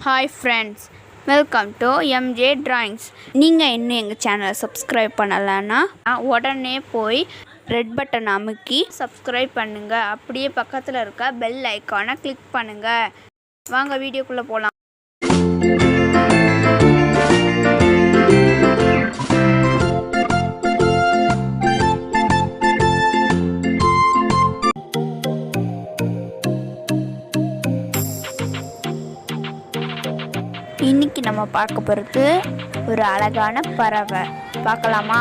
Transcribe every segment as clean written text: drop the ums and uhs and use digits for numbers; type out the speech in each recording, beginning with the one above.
Hi friends, welcome to MJ drawings. நீங்கள் இன்னும் எங்கள் சேனலை சப்ஸ்கிரைப் பண்ணலைன்னா உடனே போய் ரெட் பட்டன் அமுக்கி சப்ஸ்கிரைப் பண்ணுங்கள். அப்படியே பக்கத்தில் இருக்க பெல் ஐக்கானை கிளிக் பண்ணுங்கள். வாங்க வீடியோக்குள்ளே போகலாம். இன்னைக்கு நம்ம பார்க்க போகிறது ஒரு அழகான பறவை. பார்க்கலாமா?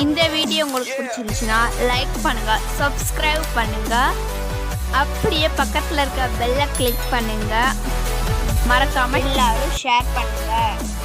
இந்த வீடியோ உங்களுக்கு பிடிச்சிருந்துச்சுன்னா லைக் பண்ணுங்கள், சப்ஸ்கிரைப் பண்ணுங்கள், அப்படியே பக்கத்தில் இருக்க பெல்லை கிளிக் பண்ணுங்கள். மறக்காமல் எல்லாரும் ஷேர் பண்ணுங்கள்.